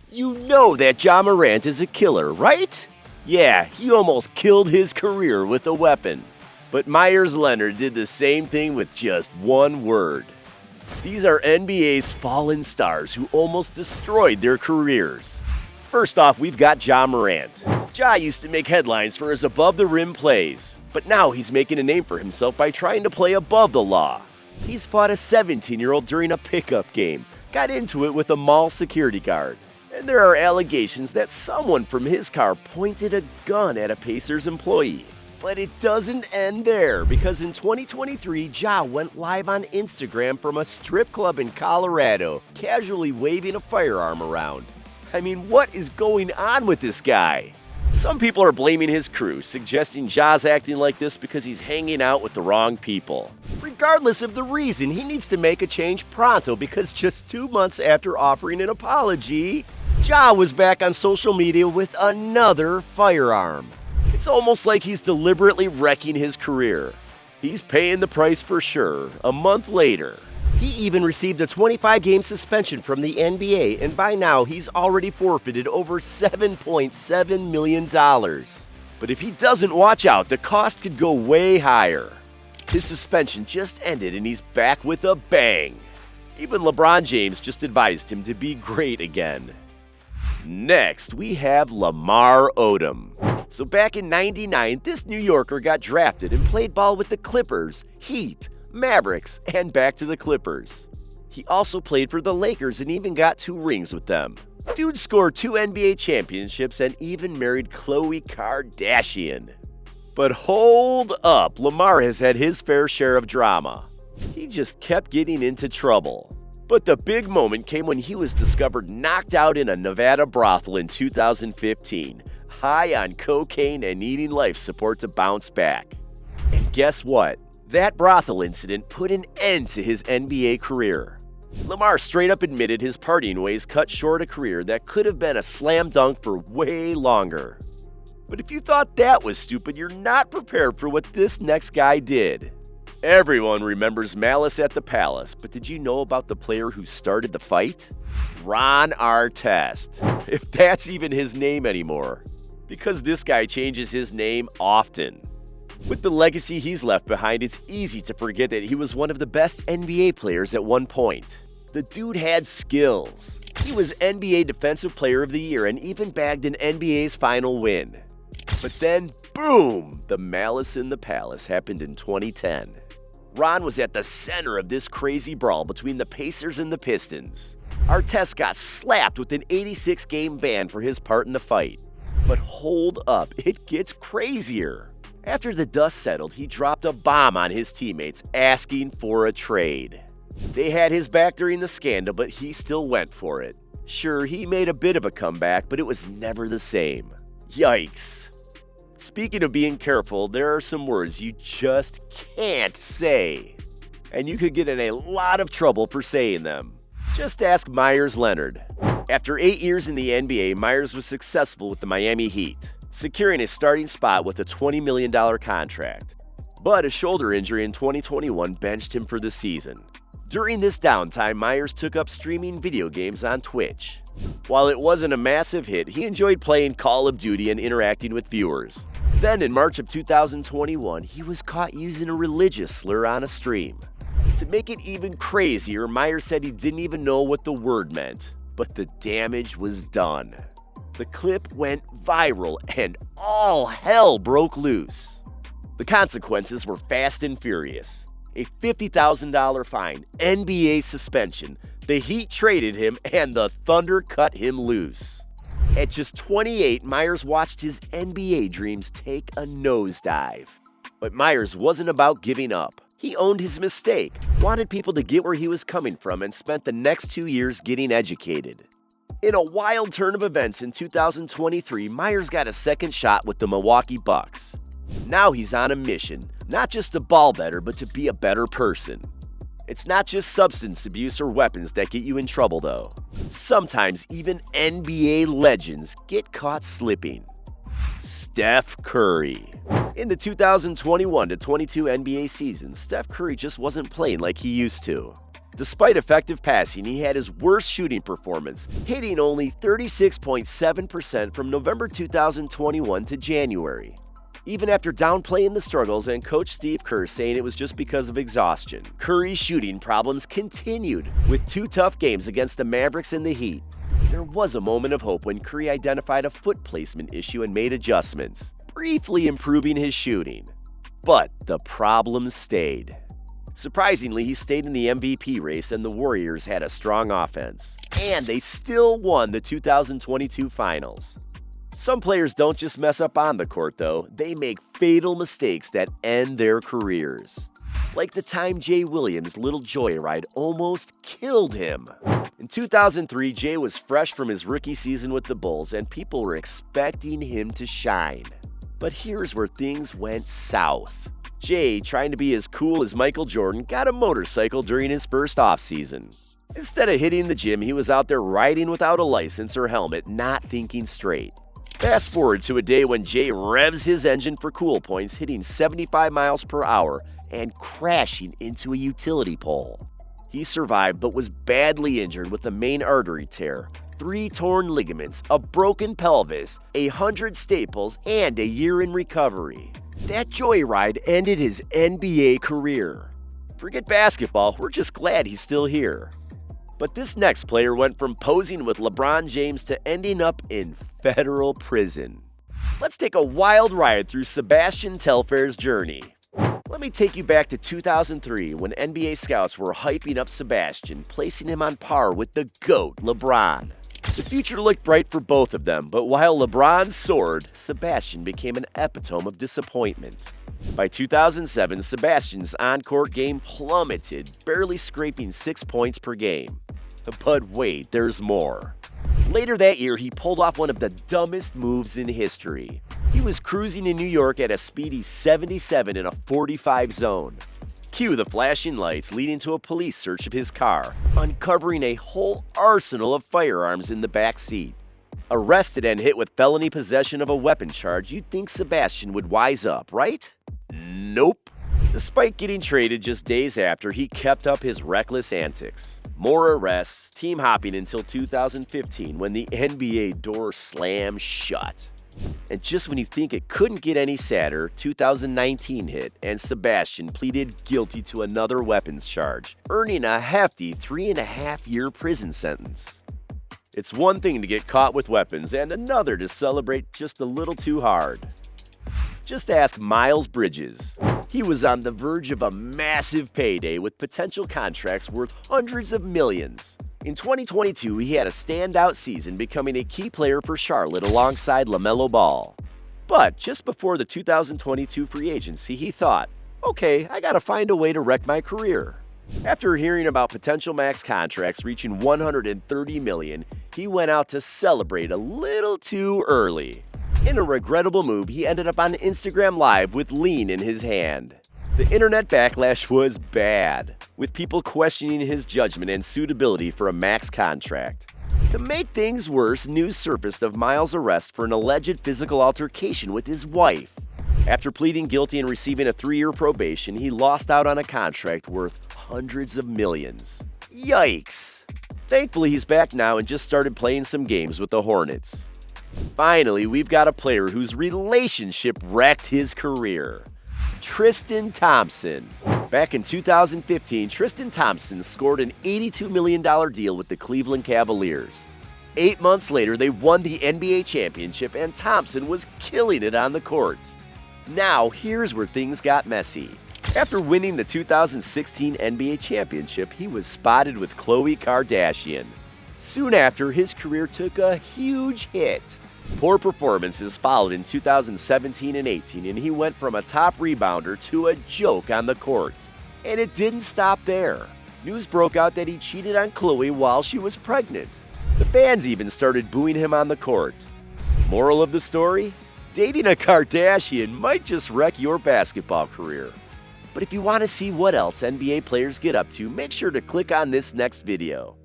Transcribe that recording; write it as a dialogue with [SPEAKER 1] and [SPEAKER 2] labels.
[SPEAKER 1] You know that Ja Morant is a killer, right? Yeah, he almost killed his career with a weapon. But Meyers Leonard did the same thing with just one word. These are NBA's fallen stars who almost destroyed their careers. First off, we've got Ja Morant. Ja used to make headlines for his above-the-rim plays, but now he's making a name for himself by trying to play above the law. He's fought a 17-year-old during a pickup game, got into it with a mall security guard. And there are allegations that someone from his car pointed a gun at a Pacers employee. But it doesn't end there, because in 2023, Ja went live on Instagram from a strip club in Colorado, casually waving a firearm around. I mean, what is going on with this guy? Some people are blaming his crew, suggesting Ja's acting like this because he's hanging out with the wrong people. Regardless of the reason, he needs to make a change pronto, because just 2 months after offering an apology, Ja was back on social media with another firearm. It's almost like he's deliberately wrecking his career. He's paying the price for sure. A month later, he even received a 25-game suspension from the NBA, and by now he's already forfeited over $7.7 million. But if he doesn't watch out, the cost could go way higher. His suspension just ended and he's back with a bang. Even LeBron James just advised him to be great again. Next, we have Lamar Odom. So back in '99, this New Yorker got drafted and played ball with the Clippers, Heat, Mavericks, and back to the Clippers. He also played for the Lakers and even got 2 rings with them. Dude scored 2 NBA championships and even married Khloe Kardashian. But hold up, Lamar has had his fair share of drama. He just kept getting into trouble. But the big moment came when he was discovered knocked out in a Nevada brothel in 2015, high on cocaine and needing life support to bounce back. And guess what? That brothel incident put an end to his NBA career. Lamar straight up admitted his partying ways cut short a career that could have been a slam dunk for way longer. But if you thought that was stupid, you're not prepared for what this next guy did. Everyone remembers Malice at the Palace, but did you know about the player who started the fight? Artest, if that's even his name anymore, because this guy changes his name often. With the legacy he's left behind, it's easy to forget that he was one of the best NBA players at one point. The dude had skills. He was NBA Defensive Player of the Year and even bagged an NBA's final win. But then, boom, the Malice in the Palace happened in 2010. Ron was at the center of this crazy brawl between the Pacers and the Pistons. Artest got slapped with an 86-game ban for his part in the fight. But hold up, it gets crazier. After the dust settled, he dropped a bomb on his teammates, asking for a trade. They had his back during the scandal, but he still went for it. Sure, he made a bit of a comeback, but it was never the same. Yikes. Speaking of being careful, there are some words you just can't say. And you could get in a lot of trouble for saying them. Just ask Meyers Leonard. After 8 years in the NBA, Meyers was successful with the Miami Heat, securing a starting spot with a $20 million contract. But a shoulder injury in 2021 benched him for the season. During this downtime, Meyers took up streaming video games on Twitch. While it wasn't a massive hit, he enjoyed playing Call of Duty and interacting with viewers. Then in March of 2021, he was caught using a religious slur on a stream. To make it even crazier, Meyers said he didn't even know what the word meant, but the damage was done. The clip went viral and all hell broke loose. The consequences were fast and furious. A $50,000 fine, NBA suspension, the Heat traded him, and the Thunder cut him loose. At just 28, Meyers watched his NBA dreams take a nosedive. But Meyers wasn't about giving up. He owned his mistake, wanted people to get where he was coming from, and spent the next 2 years getting educated. In a wild turn of events in 2023, Meyers got a second shot with the Milwaukee Bucks. Now he's on a mission, not just to ball better, but to be a better person. It's not just substance abuse or weapons that get you in trouble, though. Sometimes even NBA legends get caught slipping. Steph Curry. In the 2021-22 NBA season, Steph Curry just wasn't playing like he used to. Despite effective passing, he had his worst shooting performance, hitting only 36.7% from November 2021 to January. Even after downplaying the struggles and coach Steve Kerr saying it was just because of exhaustion, Curry's shooting problems continued with 2 tough games against the Mavericks and the Heat. There was a moment of hope when Curry identified a foot placement issue and made adjustments, briefly improving his shooting. But the problems stayed. Surprisingly, he stayed in the MVP race and the Warriors had a strong offense. And they still won the 2022 finals. Some players don't just mess up on the court though, they make fatal mistakes that end their careers. Like the time Jay Williams' little joyride almost killed him. In 2003, Jay was fresh from his rookie season with the Bulls and people were expecting him to shine. But here's where things went south. Jay, trying to be as cool as Michael Jordan, got a motorcycle during his first offseason. Instead of hitting the gym, he was out there riding without a license or helmet, not thinking straight. Fast forward to a day when Jay revs his engine for cool points, hitting 75 miles per hour and crashing into a utility pole. He survived but was badly injured with a main artery tear, 3 torn ligaments, a broken pelvis, 100 staples, and a year in recovery. That joyride ended his NBA career. Forget basketball, we're just glad he's still here. But this next player went from posing with LeBron James to ending up in federal prison. Let's take a wild ride through Sebastian Telfair's journey. Let me take you back to 2003 when NBA scouts were hyping up Sebastian, placing him on par with the GOAT, LeBron. The future looked bright for both of them, but while LeBron soared, Sebastian became an epitome of disappointment. By 2007, Sebastian's on-court game plummeted, barely scraping 6 points per game. But wait, there's more. Later that year, he pulled off one of the dumbest moves in history. He was cruising in New York at a speedy 77 in a 45 zone. Cue the flashing lights leading to a police search of his car, uncovering a whole arsenal of firearms in the back seat. Arrested and hit with felony possession of a weapon charge, you'd think Sebastian would wise up, right? Nope. Despite getting traded just days after, he kept up his reckless antics. More arrests, team hopping until 2015 when the NBA door slammed shut. And just when you think it couldn't get any sadder, 2019 hit and Sebastian pleaded guilty to another weapons charge, earning a hefty 3.5-year prison sentence. It's one thing to get caught with weapons and another to celebrate just a little too hard. Just ask Miles Bridges. He was on the verge of a massive payday with potential contracts worth hundreds of millions. In 2022, he had a standout season, becoming a key player for Charlotte alongside LaMelo Ball. But just before the 2022 free agency, he thought, okay, I gotta find a way to wreck my career. After hearing about potential max contracts reaching $130 million, he went out to celebrate a little too early. In a regrettable move, he ended up on Instagram Live with lean in his hand. The internet backlash was bad, with people questioning his judgment and suitability for a max contract. To make things worse, news surfaced of Miles' arrest for an alleged physical altercation with his wife. After pleading guilty and receiving a 3-year probation, he lost out on a contract worth hundreds of millions. Yikes! Thankfully, he's back now and just started playing some games with the Hornets. Finally, we've got a player whose relationship wrecked his career. Tristan Thompson. Back in 2015, Tristan Thompson scored an $82 million deal with the Cleveland Cavaliers. 8 months later, they won the NBA championship and Thompson was killing it on the court. Now, here's where things got messy. After winning the 2016 NBA championship, he was spotted with Khloe Kardashian. Soon after, his career took a huge hit. Poor performances followed in 2017 and 18, and he went from a top rebounder to a joke on the court. And it didn't stop there. News broke out that he cheated on Khloe while she was pregnant. The fans even started booing him on the court. Moral of the story? Dating a Kardashian might just wreck your basketball career. But if you want to see what else NBA players get up to, make sure to click on this next video.